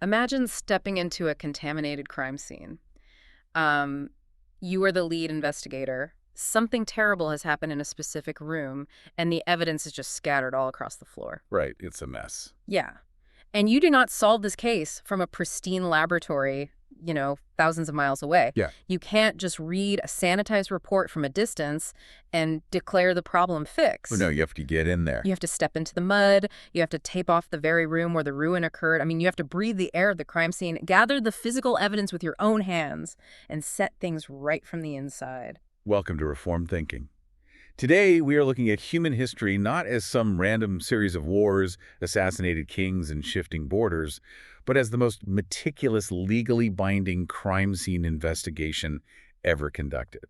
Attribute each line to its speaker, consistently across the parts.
Speaker 1: Imagine stepping into a contaminated crime scene. Um, you are the lead investigator. Something terrible has happened in a specific room, and the evidence is just scattered all across the floor.
Speaker 2: Right, it's a mess.
Speaker 1: Yeah. And you do not solve this case from a pristine laboratory, thousands of miles away.
Speaker 2: Yeah.
Speaker 1: You can't just read a sanitized report from a distance and declare the problem
Speaker 2: Well, no,
Speaker 1: fixed.
Speaker 2: you have to get in there.
Speaker 1: You have to step into the mud. You have to tape off the very room where the ruin occurred. I mean, you have to breathe the air of the crime scene, gather the physical evidence with your own hands, and set things right from the inside.
Speaker 2: Welcome to Reformed Thinking. Today, we are looking at human history not as some random series of wars, assassinated kings, and shifting borders, but as the most meticulous, legally binding crime scene investigation ever conducted.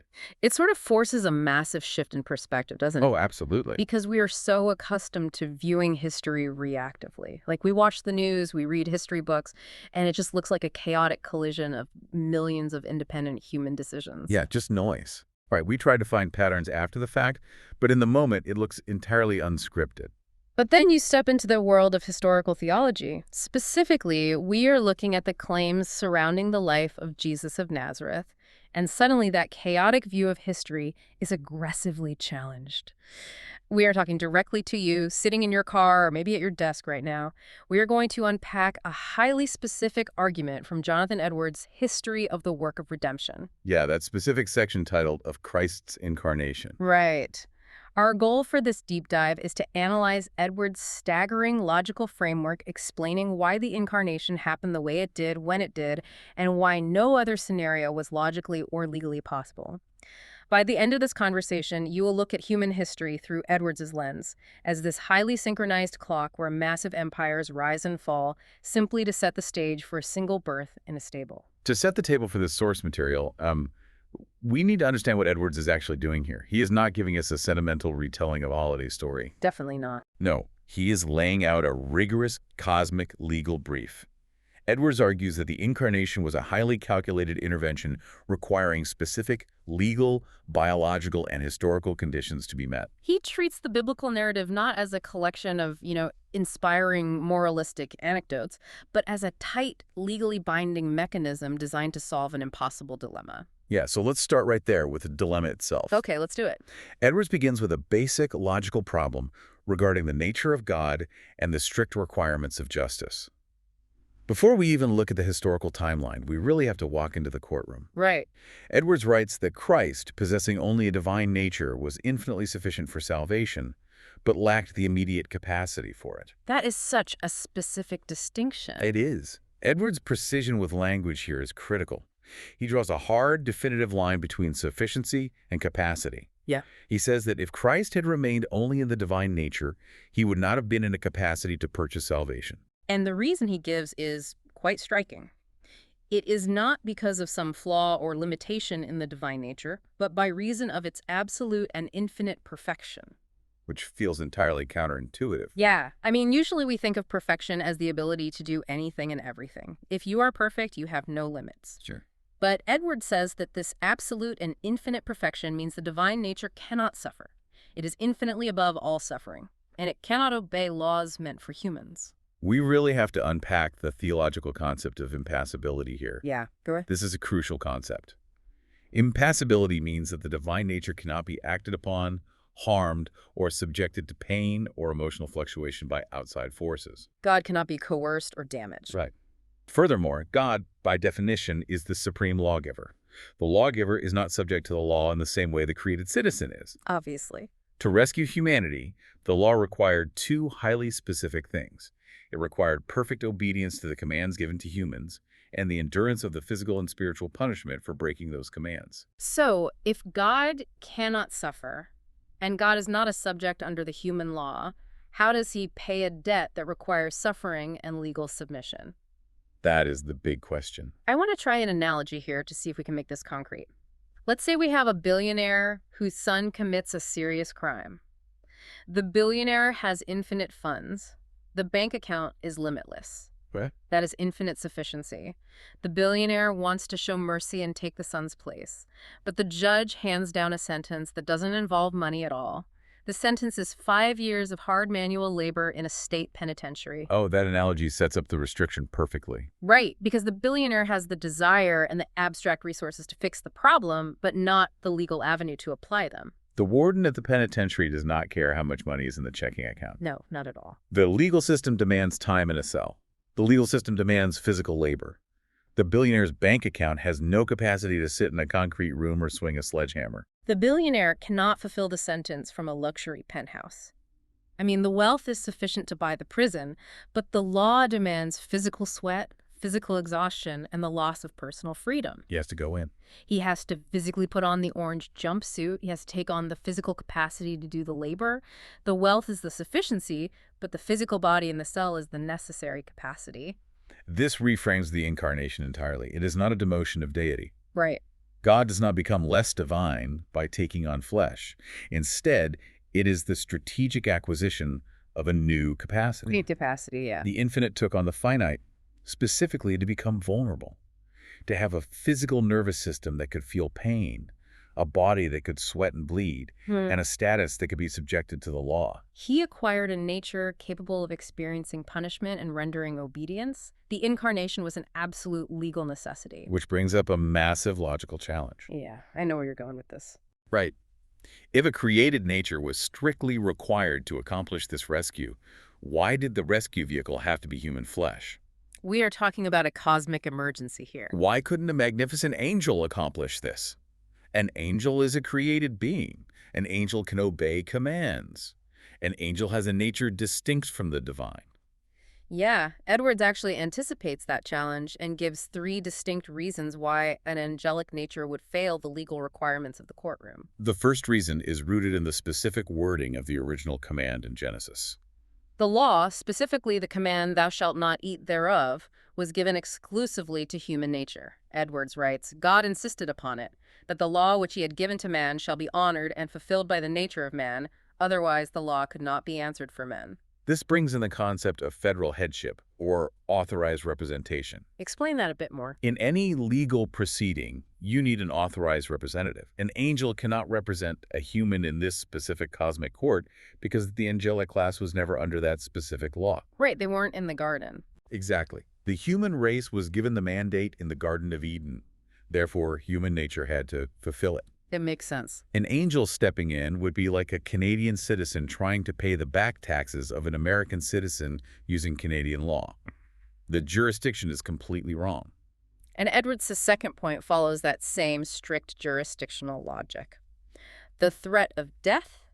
Speaker 1: It sort of forces a massive shift in perspective, doesn't it?
Speaker 2: Oh, absolutely.
Speaker 1: Because we are so accustomed to viewing history reactively. Like, we watch the news, we read history books, and it just looks like a chaotic collision of millions of independent human decisions.
Speaker 2: Yeah, just noise. All right, we tried to find patterns after the fact, but in the moment, it looks entirely unscripted.
Speaker 1: But then you step into the world of historical theology. Specifically, we are looking at the claims surrounding the life of Jesus of Nazareth, and suddenly that chaotic view of history is aggressively challenged. We are talking directly to you, sitting in your car or maybe at your desk right now. We are going to unpack a highly specific argument from Jonathan Edwards' History of the Work of Redemption.
Speaker 2: Yeah, that specific section titled Of Christ's Incarnation.
Speaker 1: Right. Our goal for this deep dive is to analyze Edwards' staggering logical framework explaining why the incarnation happened the way it did when it did, and why no other scenario was logically or legally possible. By the end of this conversation, you will look at human history through Edwards' lens, as this highly synchronized clock where massive empires rise and fall, simply to set the stage for a single birth in a stable.
Speaker 2: To set the table for this source material, we need to understand what Edwards is actually doing here. He is not giving us a sentimental retelling of a holiday story.
Speaker 1: Definitely not.
Speaker 2: No, he is laying out a rigorous cosmic legal brief. Edwards argues that the incarnation was a highly calculated intervention requiring specific legal, biological, and historical conditions to be met.
Speaker 1: He treats the biblical narrative not as a collection of, inspiring moralistic anecdotes, but as a tight, legally binding mechanism designed to solve an impossible dilemma.
Speaker 2: Yeah, so let's start right there with the dilemma itself.
Speaker 1: Okay, let's do it.
Speaker 2: Edwards begins with a basic logical problem regarding the nature of God and the strict requirements of justice. Before we even look at the historical timeline, we really have to walk into the courtroom.
Speaker 1: Right.
Speaker 2: Edwards writes that Christ, possessing only a divine nature, was infinitely sufficient for salvation, but lacked the immediate capacity for it.
Speaker 1: That is such a specific distinction.
Speaker 2: It is. Edwards' precision with language here is critical. He draws a hard, definitive line between sufficiency and capacity.
Speaker 1: Yeah.
Speaker 2: He says that if Christ had remained only in the divine nature, he would not have been in a capacity to purchase salvation.
Speaker 1: And the reason he gives is quite striking. It is not because of some flaw or limitation in the divine nature, but by reason of its absolute and infinite perfection.
Speaker 2: Which feels entirely counterintuitive.
Speaker 1: Yeah. I mean, usually we think of perfection as the ability to do anything and everything. If you are perfect, you have no limits.
Speaker 2: Sure.
Speaker 1: But Edwards says that this absolute and infinite perfection means the divine nature cannot suffer. It is infinitely above all suffering, and it cannot obey laws meant for humans.
Speaker 2: We really have to unpack the theological concept of impassibility here.
Speaker 1: Yeah, go ahead.
Speaker 2: This is a crucial concept. Impassibility means that the divine nature cannot be acted upon, harmed, or subjected to pain or emotional fluctuation by outside forces.
Speaker 1: God cannot be coerced or damaged.
Speaker 2: Right. Furthermore, God, by definition, is the supreme lawgiver. The lawgiver is not subject to the law in the same way the created citizen is.
Speaker 1: Obviously.
Speaker 2: To rescue humanity, the law required two highly specific things. It required perfect obedience to the commands given to humans, and the endurance of the physical and spiritual punishment for breaking those commands.
Speaker 1: So, if God cannot suffer, and God is not a subject under the human law, how does he pay a debt that requires suffering and legal submission?
Speaker 2: That is the big question.
Speaker 1: I want to try an analogy here to see if we can make this concrete. Let's say we have a billionaire whose son commits a serious crime. The billionaire has infinite funds. The bank account is limitless.
Speaker 2: What?
Speaker 1: That is infinite sufficiency. The billionaire wants to show mercy and take the son's place. But the judge hands down a sentence that doesn't involve money at all. The sentence is 5 years of hard manual labor in a state penitentiary.
Speaker 2: Oh, that analogy sets up the restriction perfectly.
Speaker 1: Right, because the billionaire has the desire and the abstract resources to fix the problem, but not the legal avenue to apply them.
Speaker 2: The warden at the penitentiary does not care how much money is in the checking account.
Speaker 1: No, not at all.
Speaker 2: The legal system demands time in a cell. The legal system demands physical labor. The billionaire's bank account has no capacity to sit in a concrete room or swing a sledgehammer.
Speaker 1: The billionaire cannot fulfill the sentence from a luxury penthouse. I mean, the wealth is sufficient to buy the prison, but the law demands physical sweat, physical exhaustion, and the loss of personal freedom.
Speaker 2: He has to go in.
Speaker 1: He has to physically put on the orange jumpsuit. He has to take on the physical capacity to do the labor. The wealth is the sufficiency, but the physical body in the cell is the necessary capacity.
Speaker 2: This reframes the incarnation entirely. It is not a demotion of deity.
Speaker 1: Right.
Speaker 2: God does not become less divine by taking on flesh. Instead, it is the strategic acquisition of a new capacity.
Speaker 1: Need capacity, yeah.
Speaker 2: The infinite took on the finite, specifically to become vulnerable, to have a physical nervous system that could feel pain, a body that could sweat and bleed, and a status that could be subjected to the law.
Speaker 1: He acquired a nature capable of experiencing punishment and rendering obedience. The incarnation was an absolute legal necessity.
Speaker 2: Which brings up a massive logical challenge.
Speaker 1: Yeah, I know where you're going with this.
Speaker 2: Right. If a created nature was strictly required to accomplish this rescue, why did the rescue vehicle have to be human flesh?
Speaker 1: We are talking about a cosmic emergency here.
Speaker 2: Why couldn't a magnificent angel accomplish this? An angel is a created being. An angel can obey commands. An angel has a nature distinct from the divine.
Speaker 1: Yeah, Edwards actually anticipates that challenge and gives 3 distinct reasons why an angelic nature would fail the legal requirements of the courtroom.
Speaker 2: The first reason is rooted in the specific wording of the original command in Genesis.
Speaker 1: The law, specifically the command, "Thou shalt not eat thereof," was given exclusively to human nature. Edwards writes, God insisted upon it, that the law which he had given to man shall be honored and fulfilled by the nature of man, otherwise the law could not be answered for men.
Speaker 2: This brings in the concept of federal headship, or authorized representation.
Speaker 1: Explain that a bit more.
Speaker 2: In any legal proceeding, you need an authorized representative. An angel cannot represent a human in this specific cosmic court because the angelic class was never under that specific law.
Speaker 1: Right, they weren't in the garden.
Speaker 2: Exactly. The human race was given the mandate in the Garden of Eden. Therefore, human nature had to fulfill it.
Speaker 1: It makes sense.
Speaker 2: An angel stepping in would be like a Canadian citizen trying to pay the back taxes of an American citizen using Canadian law. The jurisdiction is completely wrong.
Speaker 1: And Edwards' second point follows that same strict jurisdictional logic. The threat of death,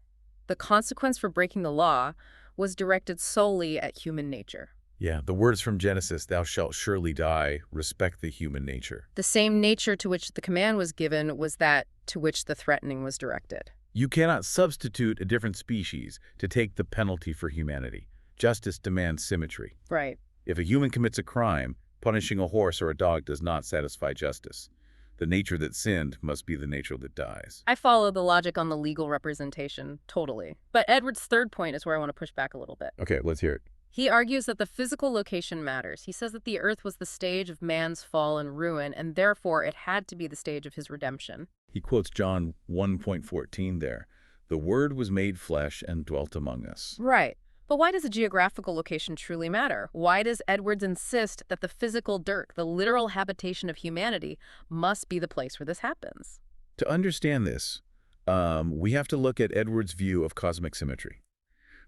Speaker 1: the consequence for breaking the law, was directed solely at human nature.
Speaker 2: Yeah, the words from Genesis, "Thou shalt surely die," respect the human nature.
Speaker 1: The same nature to which the command was given was that to which the threatening was directed.
Speaker 2: You cannot substitute a different species to take the penalty for humanity. Justice demands symmetry.
Speaker 1: Right.
Speaker 2: If a human commits a crime, punishing a horse or a dog does not satisfy justice. The nature that sinned must be the nature that dies.
Speaker 1: I follow the logic on the legal representation, totally. But Edwards' third point is where I want to push back a little bit.
Speaker 2: Okay, let's hear it.
Speaker 1: He argues that the physical location matters. He says that the earth was the stage of man's fall and ruin, and therefore it had to be the stage of his redemption.
Speaker 2: He quotes John 1:14 there. "The Word was made flesh and dwelt among us."
Speaker 1: Right. But why does a geographical location truly matter? Why does Edwards insist that the physical dirt, the literal habitation of humanity, must be the place where this happens?
Speaker 2: To understand this, we have to look at Edwards' view of cosmic symmetry.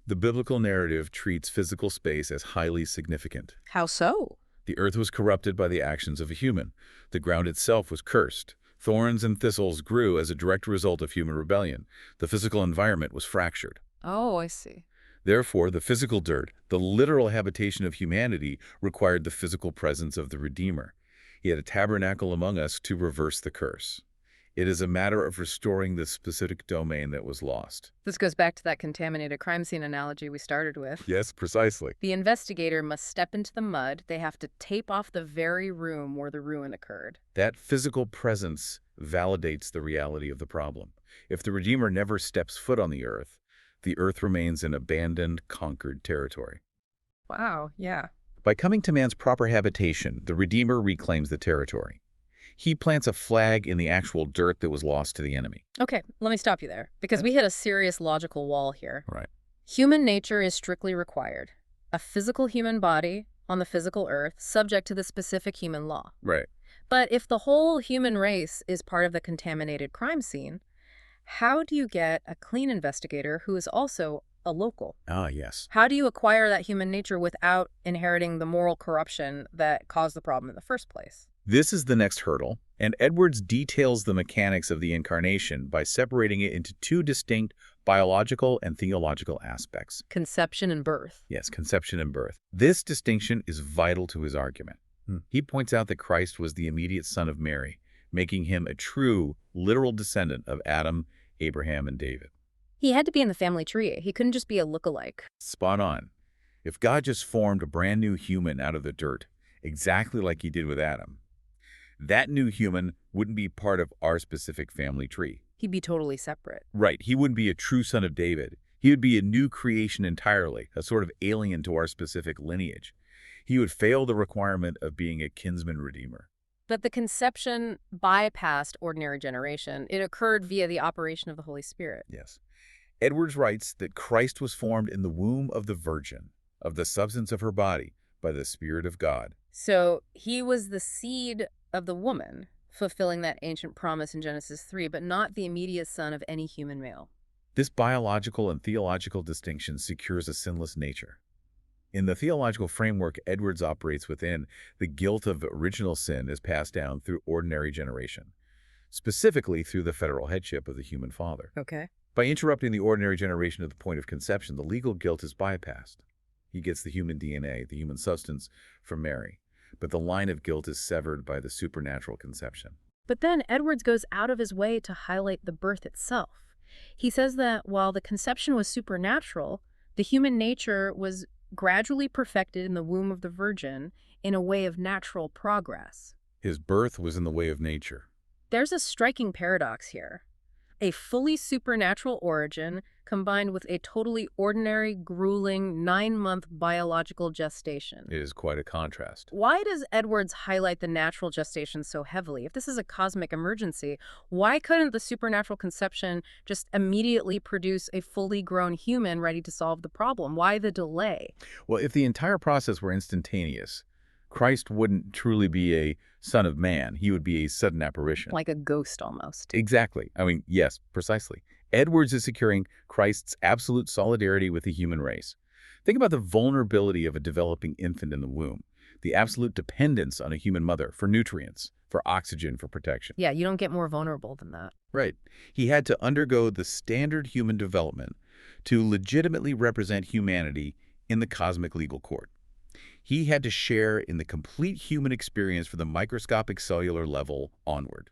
Speaker 2: The biblical narrative treats physical space as highly significant.
Speaker 1: How so?
Speaker 2: The earth was corrupted by the actions of a human. The ground itself was cursed. Thorns and thistles grew as a direct result of human rebellion. The physical environment was fractured.
Speaker 1: Oh, I see.
Speaker 2: Therefore, the physical dirt, the literal habitation of humanity, required the physical presence of the Redeemer. He had a tabernacle among us to reverse the curse. It is a matter of restoring the specific domain that was lost.
Speaker 1: This goes back to that contaminated crime scene analogy we started with.
Speaker 2: Yes, precisely.
Speaker 1: The investigator must step into the mud. They have to tape off the very room where the ruin occurred.
Speaker 2: That physical presence validates the reality of the problem. If the Redeemer never steps foot on the earth remains an abandoned, conquered territory.
Speaker 1: Wow, yeah.
Speaker 2: By coming to man's proper habitation, the Redeemer reclaims the territory. He plants a flag in the actual dirt that was lost to the enemy.
Speaker 1: Okay, let me stop you there, because we hit a serious logical wall here.
Speaker 2: Right.
Speaker 1: Human nature is strictly required. A physical human body on the physical earth, subject to the specific human law.
Speaker 2: Right.
Speaker 1: But if the whole human race is part of the contaminated crime scene, how do you get a clean investigator who is also a local?
Speaker 2: Ah, yes.
Speaker 1: How do you acquire that human nature without inheriting the moral corruption that caused the problem in the first place?
Speaker 2: This is the next hurdle, and Edwards details the mechanics of the Incarnation by separating it into two distinct biological and theological aspects.
Speaker 1: Conception and birth.
Speaker 2: Yes, conception and birth. This distinction is vital to his argument. He points out that Christ was the immediate son of Mary, making him a true, literal descendant of Adam, Abraham, and David.
Speaker 1: He had to be in the family tree. He couldn't just be a look-alike.
Speaker 2: Spot on. If God just formed a brand new human out of the dirt, exactly like he did with Adam, that new human wouldn't be part of our specific family tree.
Speaker 1: He'd be totally separate.
Speaker 2: Right. He wouldn't be a true son of David. He would be a new creation entirely, a sort of alien to our specific lineage. He would fail the requirement of being a kinsman redeemer.
Speaker 1: But the conception bypassed ordinary generation. It occurred via the operation of the Holy Spirit.
Speaker 2: Yes. Edwards writes that Christ was formed in the womb of the Virgin, of the substance of her body, by the Spirit of God.
Speaker 1: So he was the seed of the woman, fulfilling that ancient promise in Genesis 3, but not the immediate son of any human male.
Speaker 2: This biological and theological distinction secures a sinless nature. In the theological framework Edwards operates within, the guilt of original sin is passed down through ordinary generation, specifically through the federal headship of the human father.
Speaker 1: Okay.
Speaker 2: By interrupting the ordinary generation at the point of conception, the legal guilt is bypassed. He gets the human DNA, the human substance, from Mary, but the line of guilt is severed by the supernatural conception.
Speaker 1: But then Edwards goes out of his way to highlight the birth itself. He says that while the conception was supernatural, the human nature was gradually perfected in the womb of the Virgin in a way of natural progress.
Speaker 2: His birth was in the way of nature.
Speaker 1: There's a striking paradox here. A fully supernatural origin combined with a totally ordinary, grueling 9-month biological gestation.
Speaker 2: It is quite a contrast.
Speaker 1: Why does Edwards highlight the natural gestation so heavily? If this is a cosmic emergency, why couldn't the supernatural conception just immediately produce a fully grown human ready to solve the problem? Why the delay?
Speaker 2: Well, if the entire process were instantaneous, Christ wouldn't truly be a son of man. He would be a sudden apparition.
Speaker 1: Like a ghost almost.
Speaker 2: Exactly. I mean, yes, precisely. Edwards is securing Christ's absolute solidarity with the human race. Think about the vulnerability of a developing infant in the womb, the absolute dependence on a human mother for nutrients, for oxygen, for protection.
Speaker 1: Yeah, you don't get more vulnerable than that.
Speaker 2: Right. He had to undergo the standard human development to legitimately represent humanity in the cosmic legal court. He had to share in the complete human experience from the microscopic cellular level onward.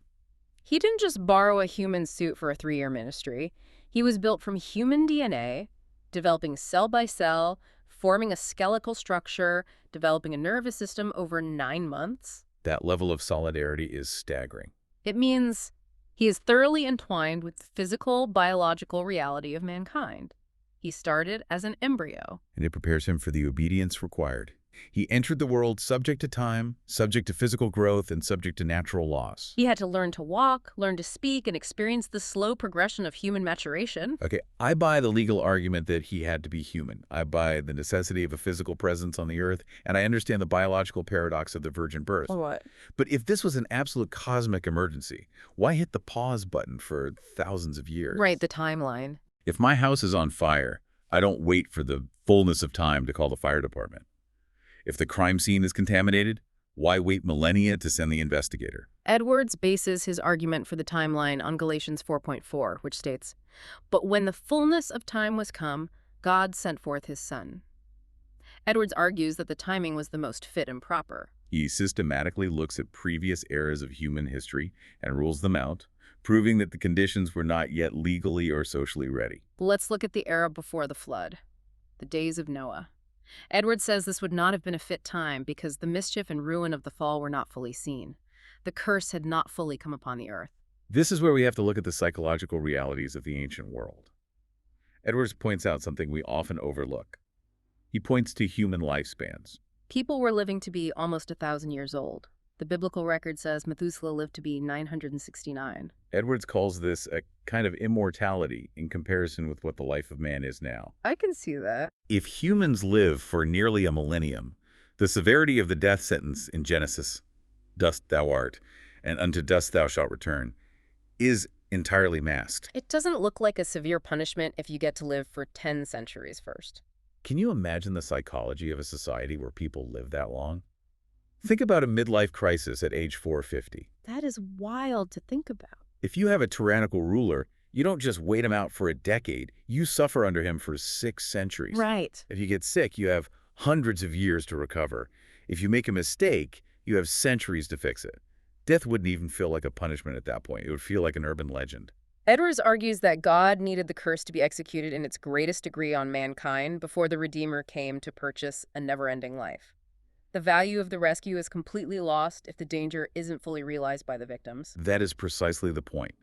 Speaker 1: He didn't just borrow a human suit for a 3-year ministry. He was built from human DNA, developing cell by cell, forming a skeletal structure, developing a nervous system over 9 months.
Speaker 2: That level of solidarity is staggering.
Speaker 1: It means he is thoroughly entwined with the physical, biological reality of mankind. He started as an embryo.
Speaker 2: And it prepares him for the obedience required. He entered the world subject to time, subject to physical growth, and subject to natural laws.
Speaker 1: He had to learn to walk, learn to speak, and experience the slow progression of human maturation.
Speaker 2: Okay, I buy the legal argument that he had to be human. I buy the necessity of a physical presence on the earth, and I understand the biological paradox of the virgin birth.
Speaker 1: What?
Speaker 2: But if this was an absolute cosmic emergency, why hit the pause button for thousands of years?
Speaker 1: Right, the timeline.
Speaker 2: If my house is on fire, I don't wait for the fullness of time to call the fire department. If the crime scene is contaminated, why wait millennia to send the investigator?
Speaker 1: Edwards bases his argument for the timeline on Galatians 4.4, which states, "But when the fullness of time was come, God sent forth his Son." Edwards argues that the timing was the most fit and proper.
Speaker 2: He systematically looks at previous eras of human history and rules them out, proving that the conditions were not yet legally or socially ready.
Speaker 1: Let's look at the era before the flood, the days of Noah. Edwards says this would not have been a fit time because the mischief and ruin of the fall were not fully seen. The curse had not fully come upon the earth.
Speaker 2: This is where we have to look at the psychological realities of the ancient world. Edwards points out something we often overlook. He points to human lifespans.
Speaker 1: People were living to be almost 1,000 years old. The biblical record says Methuselah lived to be 969.
Speaker 2: Edwards calls this a kind of immortality in comparison with what the life of man is now.
Speaker 1: I can see that.
Speaker 2: If humans live for nearly a millennium, the severity of the death sentence in Genesis, dust thou art, and unto dust thou shalt return, is entirely masked.
Speaker 1: It doesn't look like a severe punishment if you get to live for 10 centuries first.
Speaker 2: Can you imagine the psychology of a society where people live that long? Think about a midlife crisis at age 450.
Speaker 1: That is wild to think about.
Speaker 2: If you have a tyrannical ruler, you don't just wait him out for a decade. You suffer under him for 6 centuries.
Speaker 1: Right.
Speaker 2: If you get sick, you have hundreds of years to recover. If you make a mistake, you have centuries to fix it. Death wouldn't even feel like a punishment at that point. It would feel like an urban legend.
Speaker 1: Edwards argues that God needed the curse to be executed in its greatest degree on mankind before the Redeemer came to purchase a never-ending life. The value of the rescue is completely lost if the danger isn't fully realized by the victims.
Speaker 2: That is precisely the point.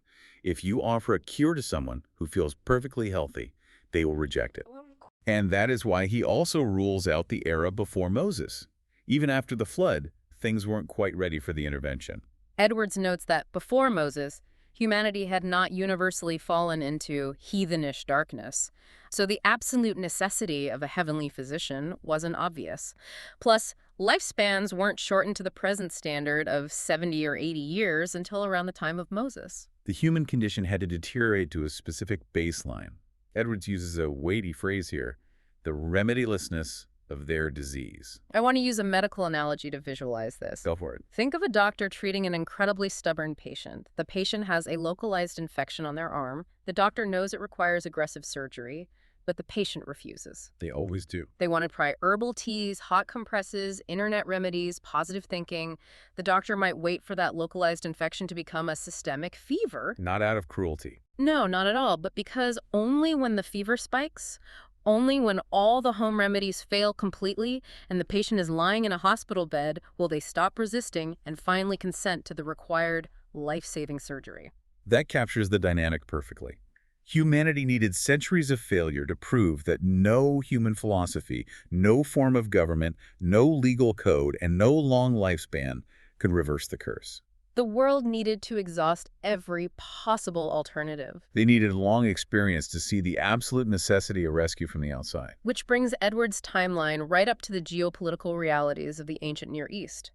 Speaker 2: If you offer a cure to someone who feels perfectly healthy, they will reject it. And that is why he also rules out the era before Moses. Even after the flood, things weren't quite ready for the intervention.
Speaker 1: Edwards notes that before Moses, humanity had not universally fallen into heathenish darkness, so the absolute necessity of a heavenly physician wasn't obvious. Plus, lifespans weren't shortened to the present standard of 70 or 80 years until around the time of Moses.
Speaker 2: The human condition had to deteriorate to a specific baseline. Edwards uses a weighty phrase here, the remedilessness of their disease.
Speaker 1: I want to use a medical analogy to visualize this.
Speaker 2: Go for it.
Speaker 1: Think of a doctor treating an incredibly stubborn patient. The patient has a localized infection on their arm. The doctor knows it requires aggressive surgery, but the patient refuses.
Speaker 2: They always do.
Speaker 1: They want to try herbal teas, hot compresses, internet remedies, positive thinking. The doctor might wait for that localized infection to become a systemic fever.
Speaker 2: Not out of cruelty.
Speaker 1: No, not at all, but because only when the fever spikes, only when all the home remedies fail completely and the patient is lying in a hospital bed will they stop resisting and finally consent to the required life-saving surgery.
Speaker 2: That captures the dynamic perfectly. Humanity needed centuries of failure to prove that no human philosophy, no form of government, no legal code, and no long lifespan could reverse the curse.
Speaker 1: The world needed to exhaust every possible alternative.
Speaker 2: They needed long experience to see the absolute necessity of rescue from the outside.
Speaker 1: Which brings Edwards' timeline right up to the geopolitical realities of the ancient Near East.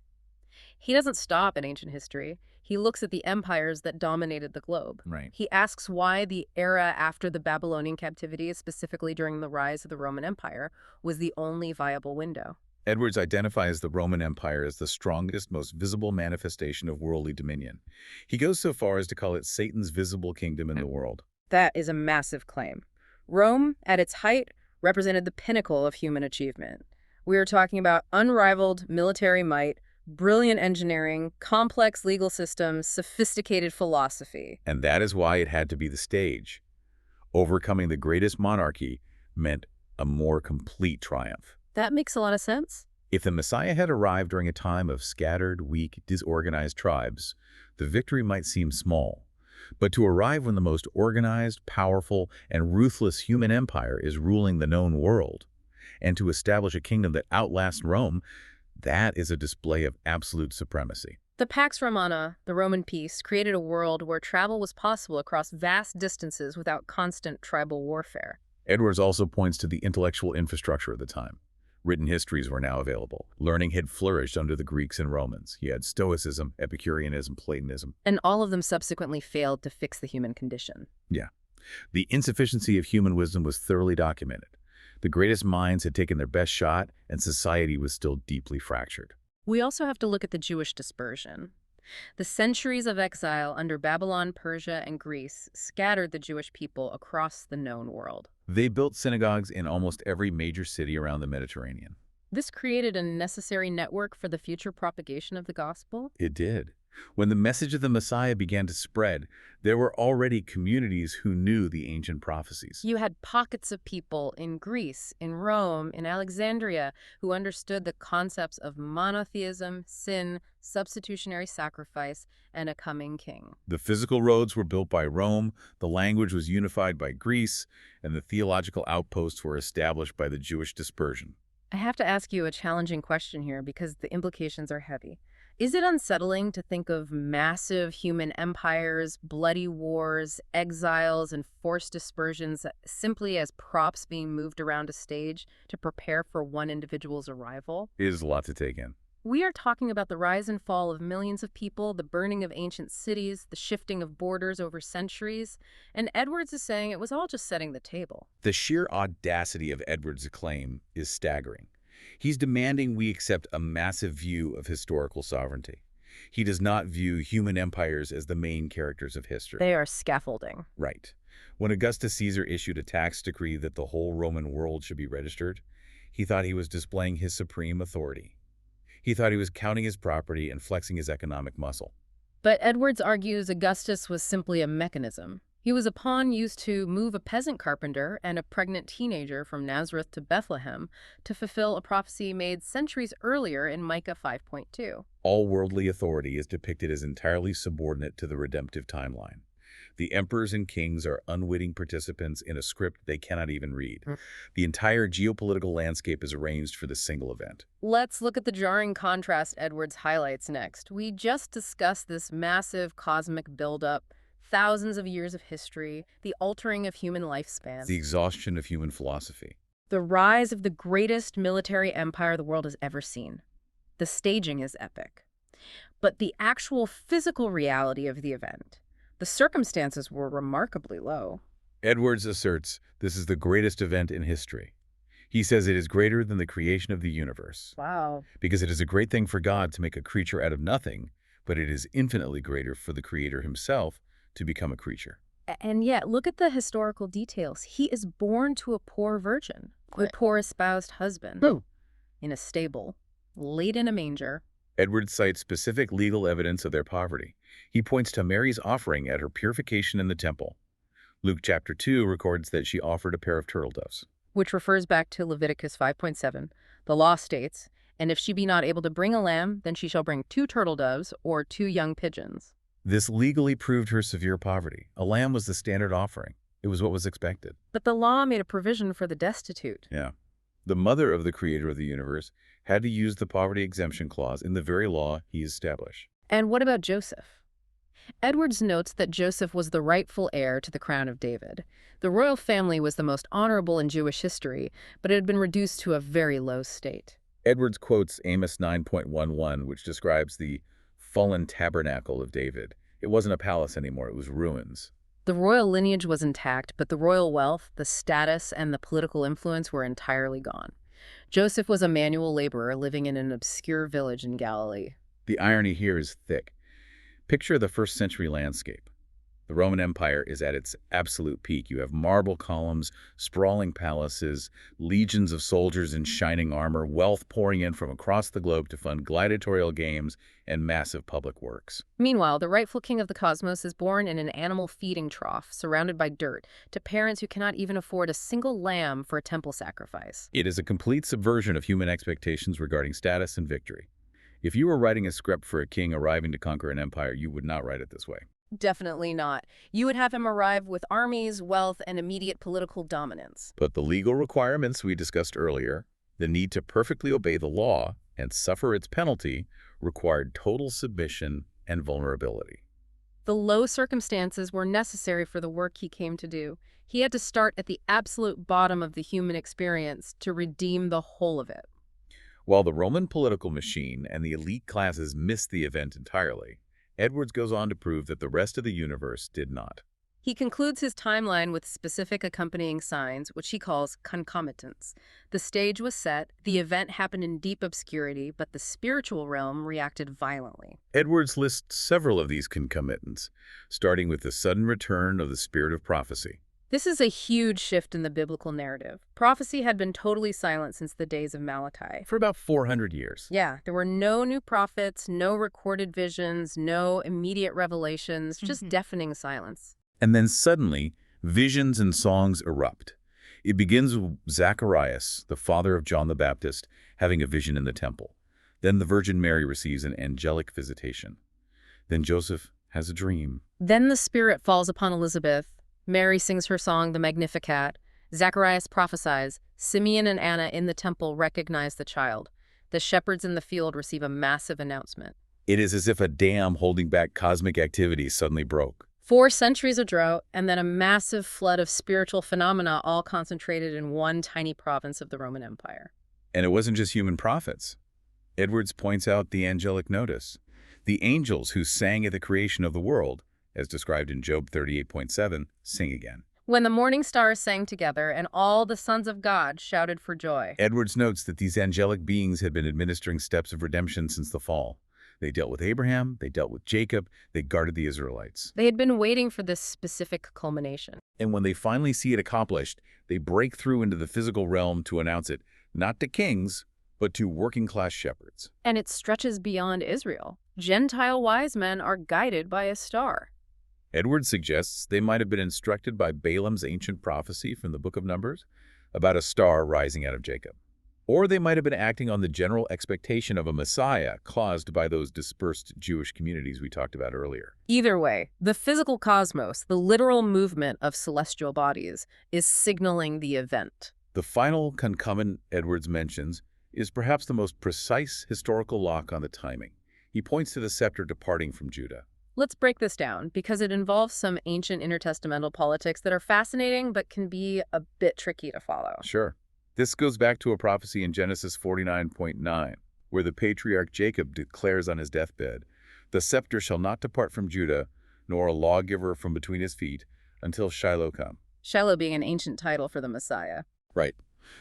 Speaker 1: He doesn't stop at ancient history. He looks at the empires that dominated the globe.
Speaker 2: Right.
Speaker 1: He asks why the era after the Babylonian captivity, specifically during the rise of the Roman Empire, was the only viable window.
Speaker 2: Edwards identifies the Roman Empire as the strongest, most visible manifestation of worldly dominion. He goes so far as to call it Satan's visible kingdom in the world.
Speaker 1: That is a massive claim. Rome, at its height, represented the pinnacle of human achievement. We are talking about unrivaled military might, brilliant engineering, complex legal systems, sophisticated philosophy.
Speaker 2: And that is why it had to be the stage. Overcoming the greatest monarchy meant a more complete triumph.
Speaker 1: That makes a lot of sense.
Speaker 2: If the Messiah had arrived during a time of scattered, weak, disorganized tribes, the victory might seem small. But to arrive when the most organized, powerful, and ruthless human empire is ruling the known world, and to establish a kingdom that outlasts Rome, that is a display of absolute supremacy.
Speaker 1: The Pax Romana, the Roman peace, created a world where travel was possible across vast distances without constant tribal warfare.
Speaker 2: Edwards also points to the intellectual infrastructure of the time. Written histories were now available. Learning had flourished under the Greeks and Romans. You had Stoicism, Epicureanism, Platonism.
Speaker 1: And all of them subsequently failed to fix the human condition.
Speaker 2: Yeah. The insufficiency of human wisdom was thoroughly documented. The greatest minds had taken their best shot, and society was still deeply fractured.
Speaker 1: We also have to look at the Jewish dispersion. The centuries of exile under Babylon, Persia, and Greece scattered the Jewish people across the known world.
Speaker 2: They built synagogues in almost every major city around the Mediterranean.
Speaker 1: This created a necessary network for the future propagation of the gospel.
Speaker 2: It did. When the message of the Messiah began to spread, there were already communities who knew the ancient prophecies.
Speaker 1: You had pockets of people in Greece, in Rome, in Alexandria who understood the concepts of monotheism, sin, substitutionary sacrifice, and a coming king.
Speaker 2: The physical roads were built by Rome, the language was unified by Greece, and the theological outposts were established by the Jewish dispersion.
Speaker 1: I have to ask you a challenging question here because the implications are heavy. Is it unsettling to think of massive human empires, bloody wars, exiles, and forced dispersions simply as props being moved around a stage to prepare for one individual's arrival?
Speaker 2: It is a lot to take in.
Speaker 1: We are talking about the rise and fall of millions of people, the burning of ancient cities, the shifting of borders over centuries, and Edwards is saying it was all just setting the table.
Speaker 2: The sheer audacity of Edwards' claim is staggering. He's demanding we accept a massive view of historical sovereignty. He does not view human empires as the main characters of history.
Speaker 1: They are scaffolding.
Speaker 2: Right. When Augustus Caesar issued a tax decree that the whole Roman world should be registered, he thought he was displaying his supreme authority. He thought he was counting his property and flexing his economic muscle.
Speaker 1: But Edwards argues Augustus was simply a mechanism. He was a pawn used to move a peasant carpenter and a pregnant teenager from Nazareth to Bethlehem to fulfill a prophecy made centuries earlier in Micah 5.2.
Speaker 2: All worldly authority is depicted as entirely subordinate to the redemptive timeline. The emperors and kings are unwitting participants in a script they cannot even read. The entire geopolitical landscape is arranged for this single event.
Speaker 1: Let's look at the jarring contrast Edwards highlights next. We just discussed this massive cosmic buildup, thousands of years of history, the altering of human lifespans,
Speaker 2: The exhaustion of human philosophy.
Speaker 1: the rise of the greatest military empire the world has ever seen. The staging is epic. But the actual physical reality of the event, the circumstances were remarkably low.
Speaker 2: Edwards asserts this is the greatest event in history. He says it is greater than the creation of the universe,
Speaker 1: Wow.
Speaker 2: because it is a great thing for God to make a creature out of nothing, but it is infinitely greater for the Creator himself to become a creature.
Speaker 1: And yet, look at the historical details. He is born to a poor virgin, a poor espoused husband, in a stable, laid in a manger.
Speaker 2: Edwards cites specific legal evidence of their poverty. He points to Mary's offering at her purification in the temple. Luke chapter 2 records that she offered a pair of turtle doves.
Speaker 1: Which refers back to Leviticus 5.7. The law states, "And if she be not able to bring a lamb, then she shall bring 2 turtle doves or 2 young pigeons."
Speaker 2: This legally proved her severe poverty. A lamb was the standard offering. It was what was expected.
Speaker 1: But the law made a provision for the destitute.
Speaker 2: Yeah. The mother of the Creator of the universe had to use the poverty exemption clause in the very law he established.
Speaker 1: And what about Joseph? Edwards notes that Joseph was the rightful heir to the crown of David. The royal family was the most honorable in Jewish history, but it had been reduced to a very low state.
Speaker 2: Edwards quotes Amos 9.11, which describes the fallen tabernacle of David. It wasn't a palace anymore, it was ruins.
Speaker 1: The royal lineage was intact, but the royal wealth, the status, and the political influence were entirely gone. Joseph was a manual laborer living in an obscure village in Galilee.
Speaker 2: The irony here is thick. Picture the first century landscape. The Roman Empire is at its absolute peak. You have marble columns, sprawling palaces, legions of soldiers in shining armor, wealth pouring in from across the globe to fund gladiatorial games and massive public works.
Speaker 1: Meanwhile, the rightful king of the cosmos is born in an animal feeding trough, surrounded by dirt, to parents who cannot even afford a single lamb for a temple sacrifice.
Speaker 2: It is a complete subversion of human expectations regarding status and victory. If you were writing a script for a king arriving to conquer an empire, you would not write it this way.
Speaker 1: Definitely not. You would have him arrive with armies, wealth, and immediate political dominance.
Speaker 2: But the legal requirements we discussed earlier, the need to perfectly obey the law and suffer its penalty, required total submission and vulnerability.
Speaker 1: The low circumstances were necessary for the work he came to do. He had to start at the absolute bottom of the human experience to redeem the whole of it.
Speaker 2: While the Roman political machine and the elite classes missed the event entirely, Edwards goes on to prove that the rest of the universe did not.
Speaker 1: He concludes his timeline with specific accompanying signs, which he calls concomitants. The stage was set, the event happened in deep obscurity, but the spiritual realm reacted violently.
Speaker 2: Edwards lists several of these concomitants, starting with the sudden return of the spirit of prophecy.
Speaker 1: This is a huge shift in the biblical narrative. Prophecy had been totally silent since the days of Malachi.
Speaker 2: For about 400 years.
Speaker 1: Yeah, there were no new prophets, no recorded visions, no immediate revelations, just deafening silence.
Speaker 2: And then suddenly, visions and songs erupt. It begins with Zacharias, the father of John the Baptist, having a vision in the temple. Then the Virgin Mary receives an angelic visitation. Then Joseph has a dream.
Speaker 1: Then the Spirit falls upon Elizabeth. Mary sings her song, the Magnificat. Zacharias prophesies. Simeon and Anna in the temple recognize the child. The shepherds in the field receive a massive announcement.
Speaker 2: It is as if a dam holding back cosmic activity suddenly broke.
Speaker 1: 4 centuries of drought, and then a massive flood of spiritual phenomena all concentrated in one tiny province of the Roman Empire.
Speaker 2: And it wasn't just human prophets. Edwards points out the angelic notice. The angels who sang at the creation of the world, as described in Job 38.7, sing again.
Speaker 1: When the morning stars sang together and all the sons of God shouted for joy.
Speaker 2: Edwards notes that these angelic beings had been administering steps of redemption since the fall. They dealt with Abraham, they dealt with Jacob, they guarded the Israelites.
Speaker 1: They had been waiting for this specific culmination.
Speaker 2: And when they finally see it accomplished, they break through into the physical realm to announce it, not to kings, but to working-class shepherds.
Speaker 1: And it stretches beyond Israel. Gentile wise men are guided by a star.
Speaker 2: Edwards suggests they might have been instructed by Balaam's ancient prophecy from the Book of Numbers about a star rising out of Jacob. Or they might have been acting on the general expectation of a Messiah caused by those dispersed Jewish communities we talked about earlier.
Speaker 1: Either way, the physical cosmos, the literal movement of celestial bodies, is signaling the event.
Speaker 2: The final concomitant Edwards mentions is perhaps the most precise historical lock on the timing. He points to the scepter departing from Judah.
Speaker 1: Let's break this down, because it involves some ancient intertestamental politics that are fascinating but can be a bit tricky to follow.
Speaker 2: Sure. This goes back to a prophecy in Genesis 49.9, where the patriarch Jacob declares on his deathbed, "The scepter shall not depart from Judah, nor a lawgiver from between his feet, until Shiloh come."
Speaker 1: Shiloh being an ancient title for the Messiah.
Speaker 2: Right.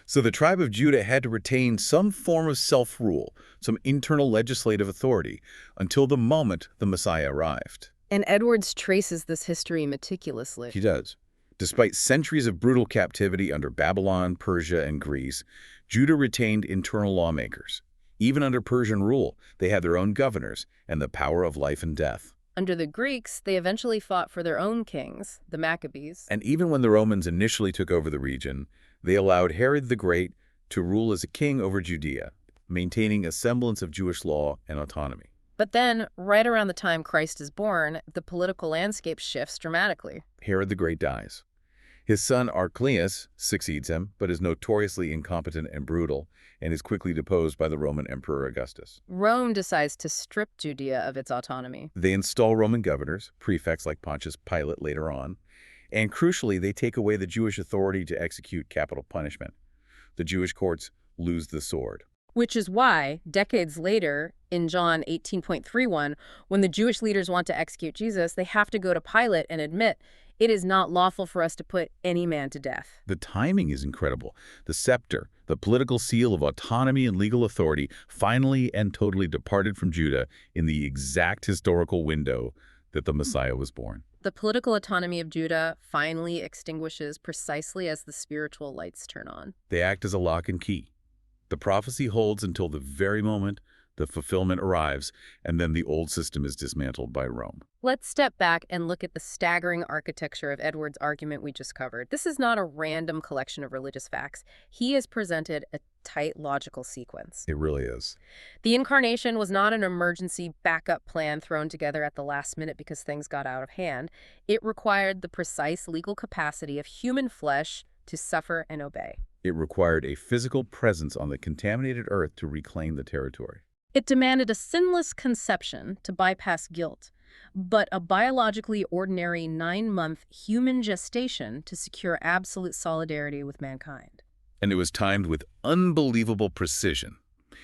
Speaker 2: So the tribe of Judah had to retain some form of self-rule, some internal legislative authority, until the moment the Messiah arrived.
Speaker 1: And Edwards traces this history meticulously.
Speaker 2: He does. Despite centuries of brutal captivity under Babylon, Persia, and Greece, Judah retained internal lawmakers. Even under Persian rule, they had their own governors and the power of life and death.
Speaker 1: Under the Greeks, they eventually fought for their own kings, the Maccabees.
Speaker 2: And even when the Romans initially took over the region, they allowed Herod the Great to rule as a king over Judea, maintaining a semblance of Jewish law and autonomy.
Speaker 1: But then, right around the time Christ is born, the political landscape shifts dramatically.
Speaker 2: Herod the Great dies. His son Archelaus succeeds him, but is notoriously incompetent and brutal, and is quickly deposed by the Roman Emperor Augustus.
Speaker 1: Rome decides to strip Judea of its autonomy.
Speaker 2: They install Roman governors, prefects like Pontius Pilate later on, and crucially, they take away the Jewish authority to execute capital punishment. The Jewish courts lose the sword.
Speaker 1: Which is why, decades later, in John 18.31, when the Jewish leaders want to execute Jesus, they have to go to Pilate and admit, "It is not lawful for us to put any man to death."
Speaker 2: The timing is incredible. The scepter, the political seal of autonomy and legal authority, finally and totally departed from Judah in the exact historical window that the Messiah was born.
Speaker 1: The political autonomy of Judah finally extinguishes precisely as the spiritual lights turn on.
Speaker 2: They act as a lock and key. The prophecy holds until the very moment the fulfillment arrives, and then the old system is dismantled by Rome.
Speaker 1: Let's step back and look at the staggering architecture of Edwards' argument we just covered. This is not a random collection of religious facts. He has presented a tight logical sequence.
Speaker 2: It really is.
Speaker 1: The Incarnation was not an emergency backup plan thrown together at the last minute because things got out of hand. It required the precise legal capacity of human flesh to suffer and obey.
Speaker 2: It required a physical presence on the contaminated earth to reclaim the territory.
Speaker 1: It demanded a sinless conception to bypass guilt, but a biologically ordinary 9-month human gestation to secure absolute solidarity with mankind.
Speaker 2: And it was timed with unbelievable precision.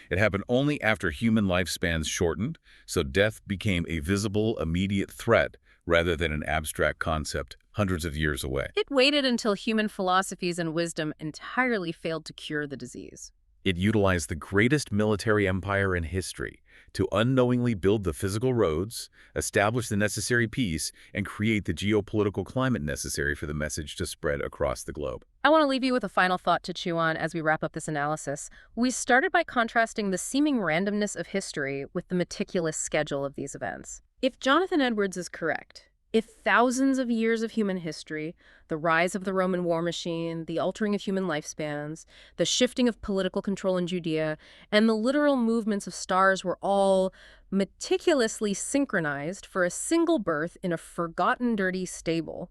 Speaker 2: It happened only after human lifespans shortened, so death became a visible, immediate threat rather than an abstract concept hundreds of years away.
Speaker 1: It waited until human philosophies and wisdom entirely failed to cure the disease.
Speaker 2: It utilized the greatest military empire in history to unknowingly build the physical roads, establish the necessary peace, and create the geopolitical climate necessary for the message to spread across the globe.
Speaker 1: I want to leave you with a final thought to chew on as we wrap up this analysis. We started by contrasting the seeming randomness of history with the meticulous schedule of these events. If Jonathan Edwards is correct, if thousands of years of human history, the rise of the Roman war machine, the altering of human lifespans, the shifting of political control in Judea, and the literal movements of stars were all meticulously synchronized for a single birth in a forgotten dirty stable,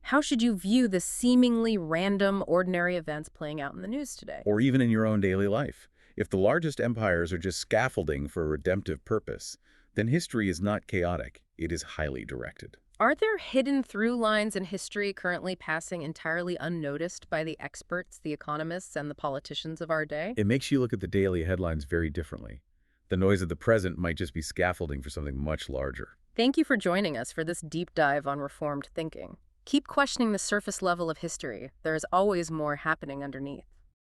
Speaker 1: how should you view the seemingly random, ordinary events playing out in the news today?
Speaker 2: Or even in your own daily life. If the largest empires are just scaffolding for a redemptive purpose, then history is not chaotic. It is highly directed.
Speaker 1: Are there hidden through lines in history currently passing entirely unnoticed by the experts, the economists, and the politicians of our day?
Speaker 2: It makes you look at the daily headlines very differently. The noise of the present might just be scaffolding for something much larger.
Speaker 1: Thank you for joining us for this deep dive on reformed thinking. Keep questioning the surface level of history. There is always more happening underneath.